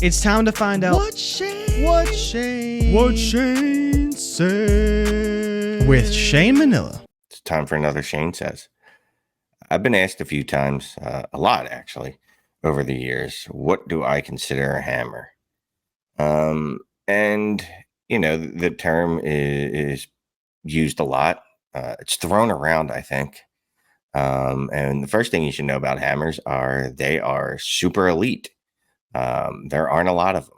It's time to find out What Shane said with Shane Manila. It's time for another Shane Says. I've been asked a few times, a lot actually, over the years, what do I consider a hammer? And, you know, the term is used a lot. It's thrown around, I think. And the first thing you should know about hammers are they are super elite. There aren't a lot of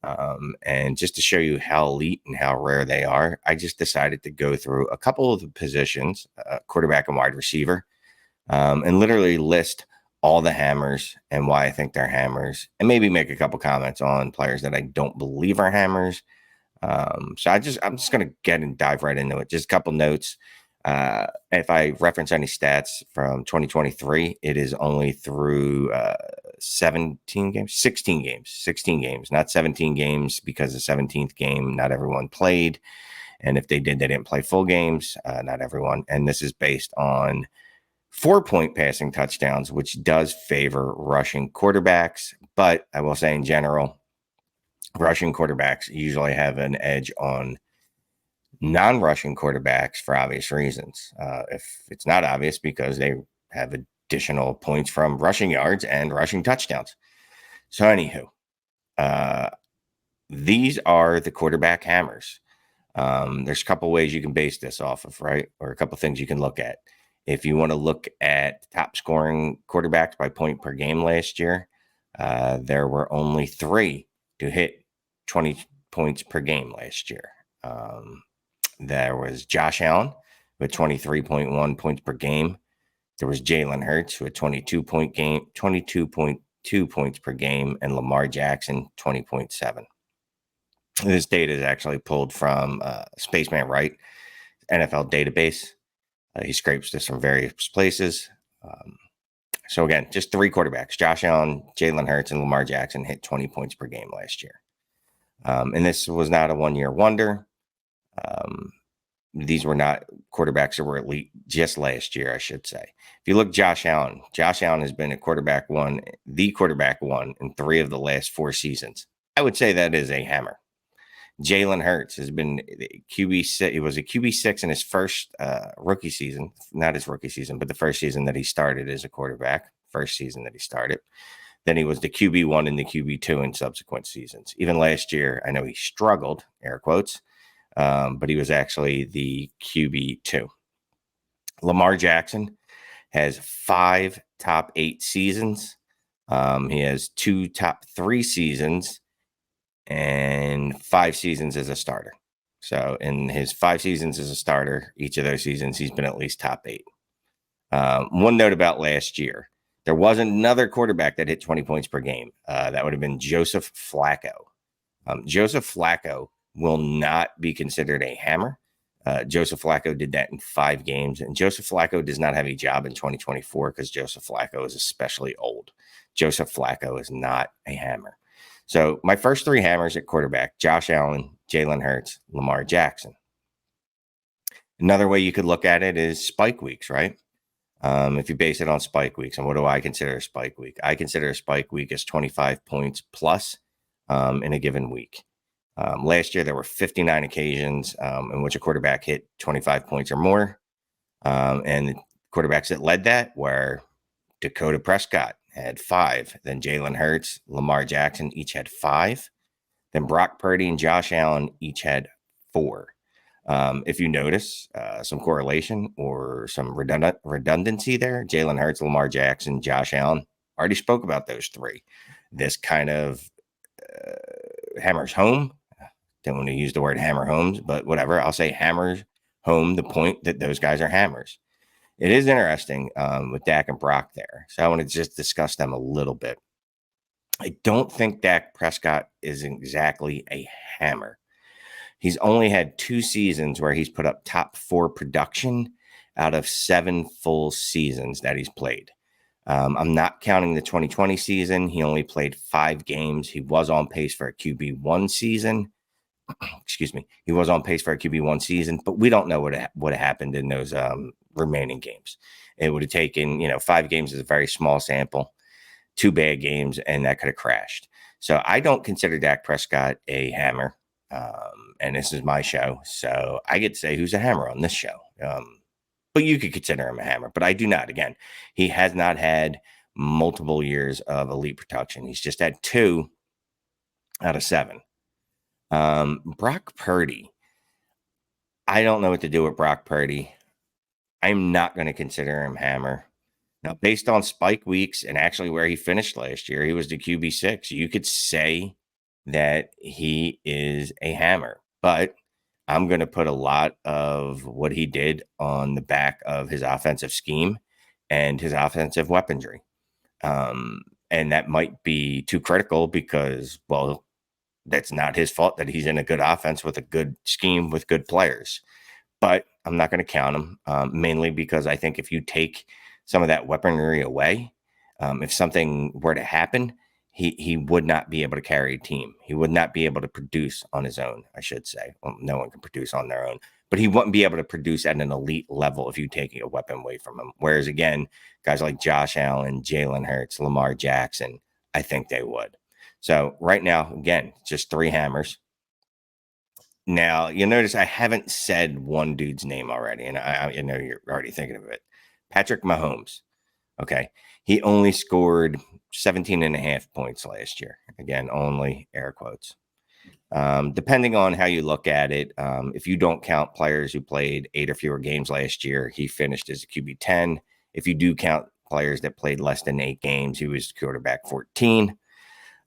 them. And just to show you how elite and how rare they are, I just decided to go through a couple of the positions, quarterback and wide receiver, and literally list all the hammers and why I think they're hammers, and maybe make a couple comments on players that I don't believe are hammers. So I'm just going to get and dive right into it. Just a couple notes. If I reference any stats from 2023, it is only through 16 games, not 17 games, because the 17th game, not everyone played. And if they did, they didn't play full games, not everyone. And this is based on 4-point passing touchdowns, which does favor rushing quarterbacks. But I will say in general, rushing quarterbacks usually have an edge on non-rushing quarterbacks for obvious reasons. If it's not obvious, because they have additional points from rushing yards and rushing touchdowns. So anywho, these are the quarterback hammers. There's a couple ways you can base this off of, right? Or a couple things you can look at. If you want to look at top scoring quarterbacks by point per game last year, there were only 3 to hit 20 points per game last year. There was Josh Allen with 23.1 points per game. There was Jalen Hurts with 22.2 points per game, and Lamar Jackson 20.7. This data is actually pulled from Spaceman Wright NFL database. He scrapes this from various places. So again, just 3 quarterbacks: Josh Allen, Jalen Hurts, and Lamar Jackson hit 20 points per game last year. And this was not a one-year wonder. These were not quarterbacks that were elite just last year, I should say. If you look, Josh Allen has been the quarterback one in 3 of the last 4 seasons. I would say that is a hammer. Jalen Hurts has been QB6. He was a QB6 in his first rookie season, not his rookie season, but the first season that he started as a quarterback, first season that he started. Then he was the QB1 and the QB2 in subsequent seasons. Even last year, I know he struggled, air quotes, but he was actually the QB2. Lamar Jackson has 5 top 8 seasons. He has 2 top 3 seasons and 5 seasons as a starter. So in his 5 seasons as a starter, each of those seasons, he's been at least top 8. One note about last year: there wasn't another quarterback that hit 20 points per game. That would have been Joseph Flacco. Joseph Flacco will not be considered a hammer. Joseph Flacco did that in 5 games, and Joseph Flacco does not have a job in 2024 because Joseph Flacco is especially old. Joseph Flacco is not a hammer. So my first 3 hammers at quarterback: Josh Allen, Jalen Hurts, Lamar Jackson. Another way you could look at it is spike weeks, right? If you base it on spike weeks, and what do I consider a spike week? I consider a spike week as 25 points plus in a given week. Last year, there were 59 occasions in which a quarterback hit 25 points or more. And the quarterbacks that led that were Dakota Prescott had 5. Then Jalen Hurts, Lamar Jackson each had 5. Then Brock Purdy and Josh Allen each had 4. If you notice some correlation or some redundancy there, Jalen Hurts, Lamar Jackson, Josh Allen, already spoke about those 3. This kind of hammers home. Don't want to use the word hammer homes, but whatever. I'll say hammers home the point that those guys are hammers. It is interesting with Dak and Brock there. So I want to just discuss them a little bit. I don't think Dak Prescott is exactly a hammer. He's only had 2 seasons where he's put up top 4 production out of 7 full seasons that he's played. I'm not counting the 2020 season. He only played 5 games. He was on pace for a QB1 season. Excuse me. He was on pace for a QB1 season, but we don't know what happened in those remaining games. It would have taken, 5 games is a very small sample, 2 bad games, and that could have crashed. So I don't consider Dak Prescott a hammer. And this is my show, so I get to say who's a hammer on this show. But you could consider him a hammer, but I do not. Again, he has not had multiple years of elite production. He's just had 2 out of 7. Brock Purdy. I don't know what to do with Brock Purdy. I'm not going to consider him hammer. Now, based on spike weeks and actually where he finished last year, he was the QB6. You could say that he is a hammer, but I'm going to put a lot of what he did on the back of his offensive scheme and his offensive weaponry. And that might be too critical because, well, that's not his fault that he's in a good offense with a good scheme with good players. But I'm not going to count him, mainly because I think if you take some of that weaponry away, if something were to happen, he would not be able to carry a team. He would not be able to produce on his own, I should say. Well, no one can produce on their own, but he wouldn't be able to produce at an elite level if you take a weapon away from him. Whereas, again, guys like Josh Allen, Jalen Hurts, Lamar Jackson, I think they would. So right now, again, just 3 hammers. Now, you'll notice I haven't said one dude's name already, and I know you're already thinking of it. Patrick Mahomes. Okay. He only scored 17.5 points last year. Again, only air quotes. Depending on how you look at it, if you don't count players who played 8 or fewer games last year, he finished as a QB 10. If you do count players that played less than 8 games, he was quarterback 14.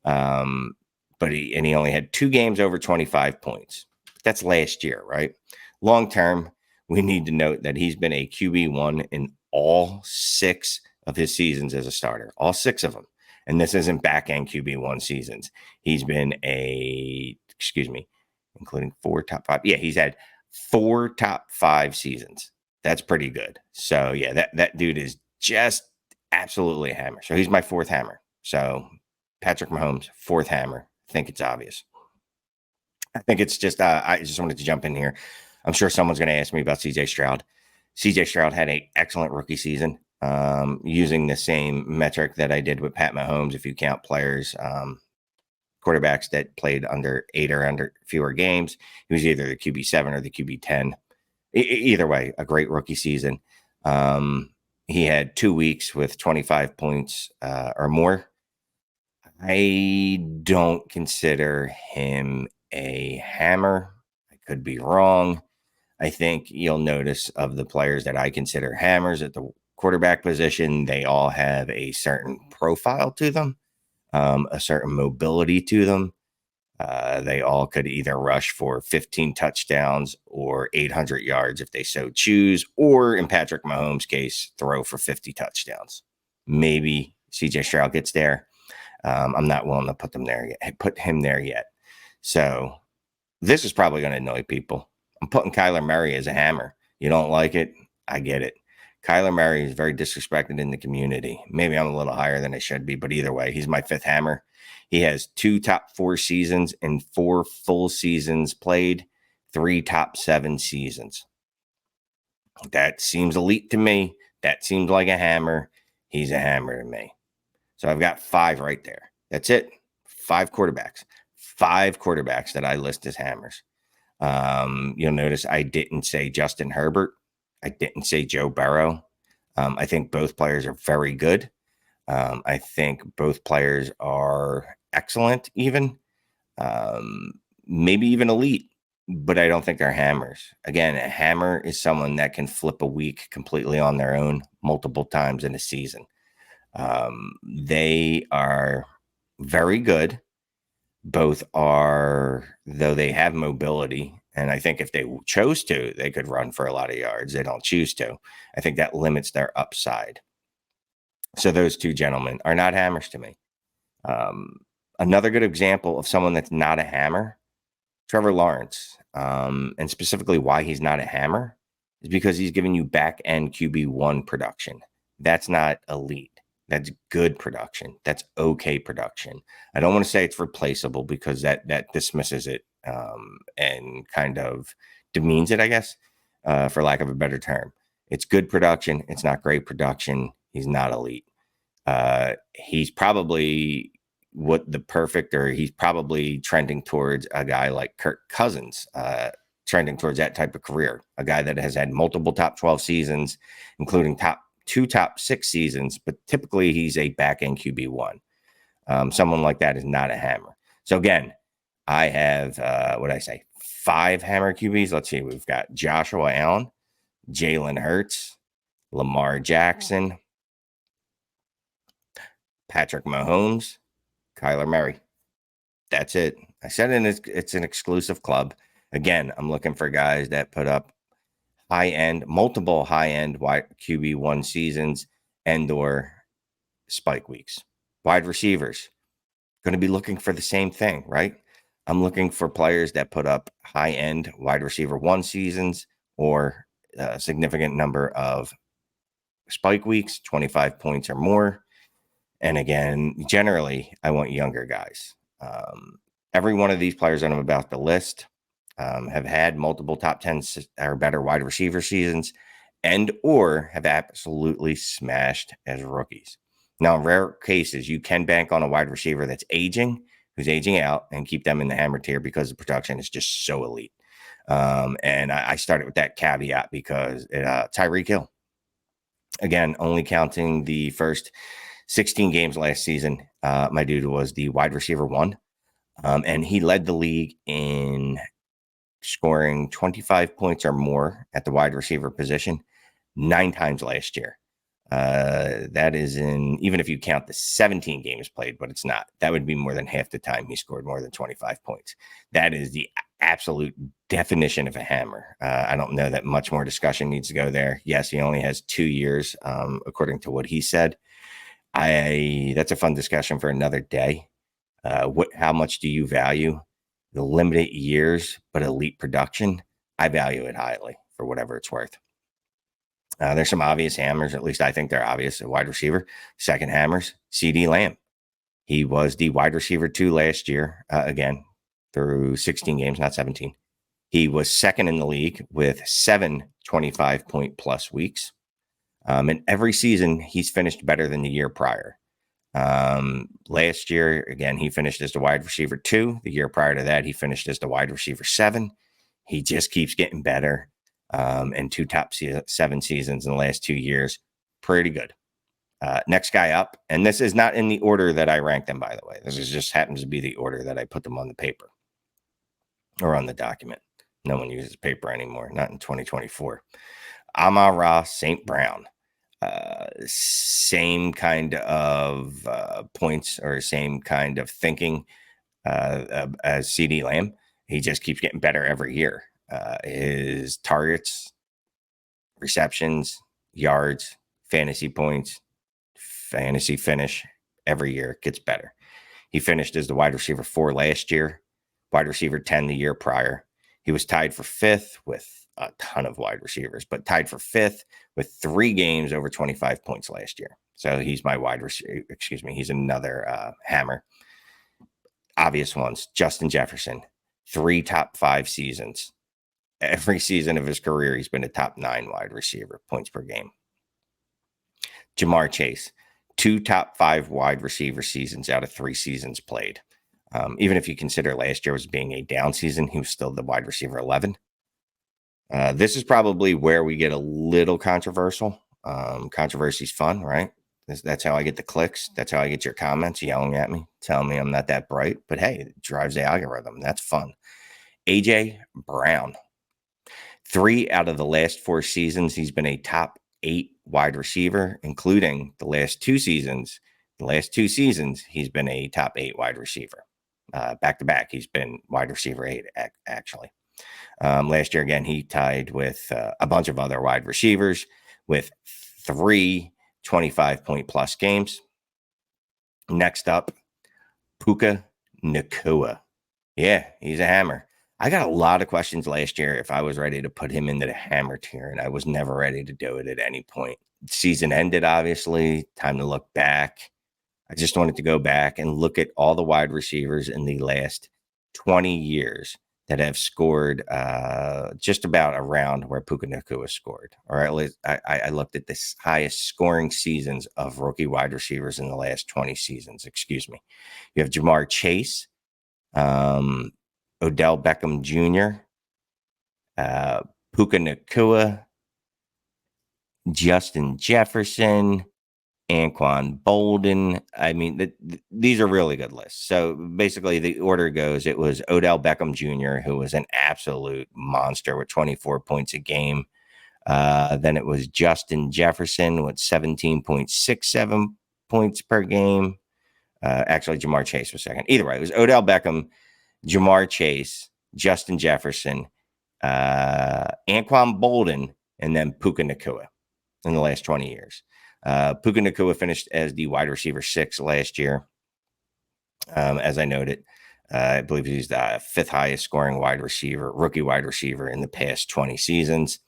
But he only had 2 games over 25 points. That's last year, right? Long term, we need to note that he's been a QB1 in all 6 of his seasons as a starter, all 6 of them. And this isn't back end QB1 seasons. He's been including 4 top 5. Yeah, he's had 4 top 5 seasons. That's pretty good. So yeah, that dude is just absolutely a hammer. So he's my 4th hammer. So Patrick Mahomes, 4th hammer. I think it's obvious. I think it's just, I just wanted to jump in here. I'm sure someone's going to ask me about CJ Stroud. CJ Stroud had an excellent rookie season, using the same metric that I did with Pat Mahomes. If you count players, quarterbacks that played under 8 or under fewer games, he was either the QB7 or the QB10. Either way, a great rookie season. He had 2 weeks with 25 points or more. I don't consider him a hammer. I could be wrong. I think you'll notice of the players that I consider hammers at the quarterback position, they all have a certain profile to them, a certain mobility to them. They all could either rush for 15 touchdowns or 800 yards if they so choose, or in Patrick Mahomes' case, throw for 50 touchdowns. Maybe CJ Stroud gets there. I'm not willing to put him there yet. So this is probably going to annoy people. I'm putting Kyler Murray as a hammer. You don't like it? I get it. Kyler Murray is very disrespected in the community. Maybe I'm a little higher than I should be, but either way, he's my 5th hammer. He has 2 top 4 seasons and 4 full seasons played, 3 top 7 seasons. That seems elite to me. That seems like a hammer. He's a hammer to me. So I've got 5 right there. That's it. 5 quarterbacks. 5 quarterbacks that I list as hammers. You'll notice I didn't say Justin Herbert. I didn't say Joe Burrow. I think both players are very good. I think both players are excellent even. Maybe even elite, but I don't think they're hammers. Again, a hammer is someone that can flip a week completely on their own multiple times in a season. They are very good. Both are, though they have mobility, and I think if they chose to, they could run for a lot of yards. They don't choose to. I think that limits their upside. So those 2 gentlemen are not hammers to me. Another good example of someone that's not a hammer, Trevor Lawrence, and specifically why he's not a hammer is because he's giving you back-end QB1 production. That's not elite. That's good production. That's okay production. I don't want to say it's replaceable because that dismisses it and kind of demeans it, I guess, for lack of a better term. It's good production. It's not great production. He's not elite. He's probably what the perfect, or he's probably trending towards a guy like Kirk Cousins, trending towards that type of career, a guy that has had multiple top 12 seasons, including top 6 seasons, but typically he's a back-end QB1. Someone like that is not a hammer. So again, I have, 5 hammer QBs. Let's see. We've got Joshua Allen, Jalen Hurts, Lamar Jackson, Patrick Mahomes, Kyler Murray. That's it. I said it's an exclusive club. Again, I'm looking for guys that put up multiple high-end QB1 seasons and/or spike weeks. Wide receivers, going to be looking for the same thing, right? I'm looking for players that put up high-end wide receiver 1 seasons or a significant number of spike weeks, 25 points or more. And again, generally, I want younger guys. Every one of these players that I'm about to list have had multiple top 10 or better wide receiver seasons and or have absolutely smashed as rookies. Now, in rare cases, you can bank on a wide receiver that's who's aging out, and keep them in the hammer tier because the production is just so elite. And I started with that caveat because Tyreek Hill, again, only counting the first 16 games last season, my dude was the wide receiver 1. And he led the league in scoring 25 points or more at the wide receiver position 9 times last year. That is even if you count the 17 games played, but it's not. That would be more than half the time he scored more than 25 points. That is the absolute definition of a hammer. I don't know that much more discussion needs to go there. Yes, he only has 2 years, according to what he said. That's a fun discussion for another day. How much do you value the limited years but elite production? I value it highly for whatever it's worth. There's some obvious hammers, at least I think they're obvious. A wide receiver, second hammers, CD Lamb. He was the wide receiver 2 last year, again, through 16 games, not 17. He was second in the league with 7 25-point plus weeks. And every season, he's finished better than the year prior. Last year, again, he finished as the wide receiver 2. The year prior to that, he finished as the wide receiver 7. He just keeps getting better. And 2 top 7 seasons in the last 2 years. Pretty good. Next guy up, and this is not in the order that I ranked them, by the way. This just happens to be the order that I put them on the paper or on the document. No one uses paper anymore, not in 2024. Amon-Ra St. Brown. Same kind of points or same kind of thinking as CD Lamb. He just keeps getting better every year. His targets, receptions, yards, fantasy points, fantasy finish every year gets better. He finished as the wide receiver 4 last year, wide receiver 10 the year prior. He was tied for 5th with a ton of wide receivers, but tied for 5th with 3 games over 25 points last year. So he's my wide receiver. He's another hammer. Obvious ones. Justin Jefferson, 3 top 5 seasons. Every season of his career, he's been a top 9 wide receiver, points per game. Jamar Chase, 2 top 5 wide receiver seasons out of 3 seasons played. Even if you consider last year was being a down season, he was still the wide receiver 11. This is probably where we get a little controversial. Controversy's fun, right? That's how I get the clicks. That's how I get your comments yelling at me, telling me I'm not that bright. But hey, it drives the algorithm. That's fun. AJ Brown. 3 out of the last 4 seasons, he's been a top 8 wide receiver, including the last 2 seasons. The last 2 seasons, he's been a top 8 wide receiver. Back to back, he's been wide receiver 8, actually. Last year, again, he tied with a bunch of other wide receivers with 3 25-point plus games. Next up, Puka Nacua. Yeah, he's a hammer. I got a lot of questions last year if I was ready to put him into the hammer tier, and I was never ready to do it at any point. Season ended, obviously. Time to look back. I just wanted to go back and look at all the wide receivers in the last 20 years that have scored just about around where Puka Nacua scored. Or at least I looked at the highest scoring seasons of rookie wide receivers in the last 20 seasons. Excuse me. You have Jamar Chase, Odell Beckham Jr., Puka Nacua, Justin Jefferson, Anquan Bolden. I mean, these are really good lists. So basically, the order goes: it was Odell Beckham Jr., who was an absolute monster with 24 points a game. Then it was Justin Jefferson with 17.67 points per game. Actually, Jamar Chase was second. Either way, it was Odell Beckham, Jamar Chase, Justin Jefferson, Anquan Bolden, and then Puka Nacua in the last 20 years. Puka Nacua finished as the wide receiver 6 last year. As I noted, I believe he's the 5th highest scoring rookie wide receiver in the past 20 seasons.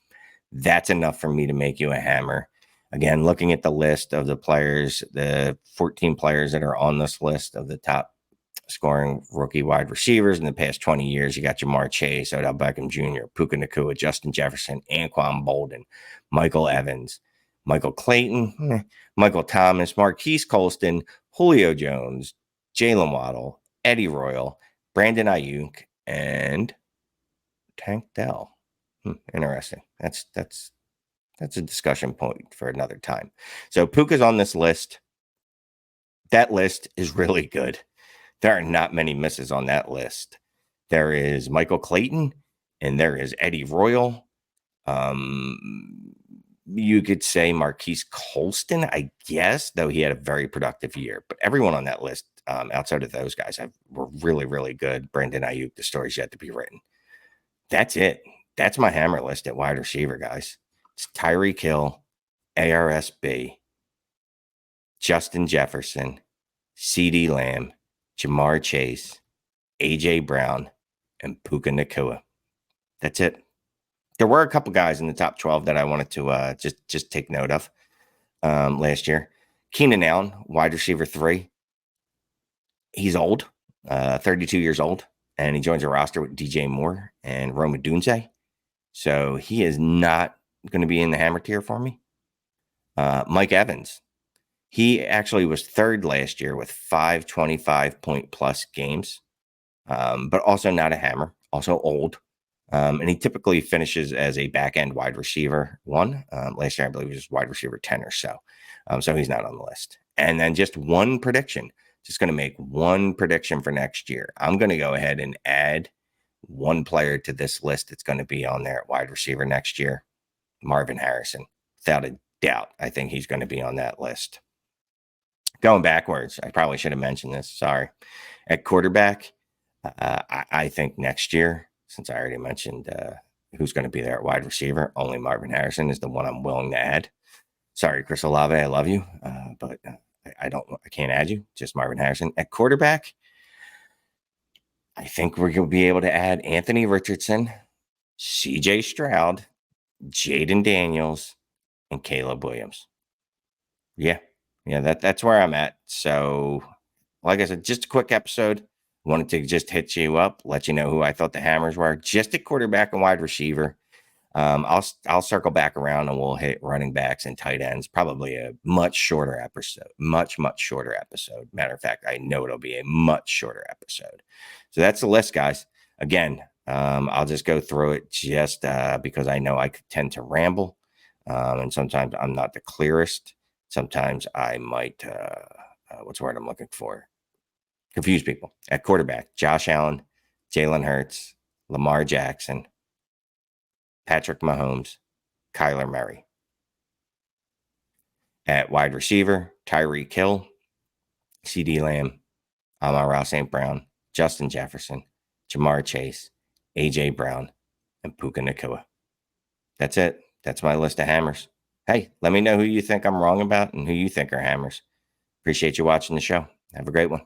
That's enough for me to make you a hammer. Again, looking at the list of the players, the 14 players that are on this list of the top scoring rookie wide receivers in the past 20 years, you got Jamar Chase, Odell Beckham Jr., Puka Nacua, Justin Jefferson, Anquan Bolden, Michael Evans, Michael Clayton, Michael Thomas, Marquise Colston, Julio Jones, Jalen Waddle, Eddie Royal, Brandon Ayuk, and Tank Dell. Interesting. That's a discussion point for another time. So Puka's on this list. That list is really good. There are not many misses on that list. There is Michael Clayton and there is Eddie Royal. You could say Marquise Colston, I guess, though he had a very productive year. But everyone on that list, outside of those guys, were really, really good. Brandon Ayuk, the story's yet to be written. That's it. That's my hammer list at wide receiver, guys. It's Tyreek Hill, ARSB, Justin Jefferson, CeeDee Lamb, Jamar Chase, A.J. Brown, and Puka Nacua. That's it. There were a couple guys in the top 12 that I wanted to just take note of last year. Keenan Allen, wide receiver 3. He's old, 32 years old, and he joins a roster with DJ Moore and Rome Odunze. So he is not going to be in the hammer tier for me. Mike Evans. He actually was 3rd last year with 5 25-point-plus games, but also not a hammer, also old. And he typically finishes as a back-end wide receiver 1. Last year, I believe he was wide receiver 10 or so. So he's not on the list. And then just one prediction. Just going to make one prediction for next year. I'm going to go ahead and add one player to this list that's going to be on there at wide receiver next year. Marvin Harrison. Without a doubt, I think he's going to be on that list. Going backwards, I probably should have mentioned this. Sorry. At quarterback, I think next year, since I already mentioned who's going to be there at wide receiver, only Marvin Harrison is the one I'm willing to add. Sorry, Chris Olave, I love you, but I can't add you. Just Marvin Harrison. At quarterback, I think we're going to be able to add Anthony Richardson, C.J. Stroud, Jaden Daniels, and Caleb Williams. Yeah, that's where I'm at. So, like I said, just a quick episode. Wanted to just hit you up, let you know who I thought the hammers were. Just at quarterback and wide receiver. I'll circle back around and we'll hit running backs and tight ends. Probably a much shorter episode. Much shorter episode. Matter of fact, I know it'll be a much shorter episode. So that's the list, guys. Again, I'll just go through it just because I know I tend to ramble. And sometimes I'm not the clearest. Sometimes I might, what's the word I'm looking for? Confuse people. At quarterback, Josh Allen, Jalen Hurts, Lamar Jackson, Patrick Mahomes, Kyler Murray. At wide receiver, Tyreek Hill, CeeDee Lamb, Amon-Ra St. Brown, Justin Jefferson, Jamar Chase, A.J. Brown, and Puka Nacua. That's it. That's my list of hammers. Hey, let me know who you think I'm wrong about and who you think are hammers. Appreciate you watching the show. Have a great one.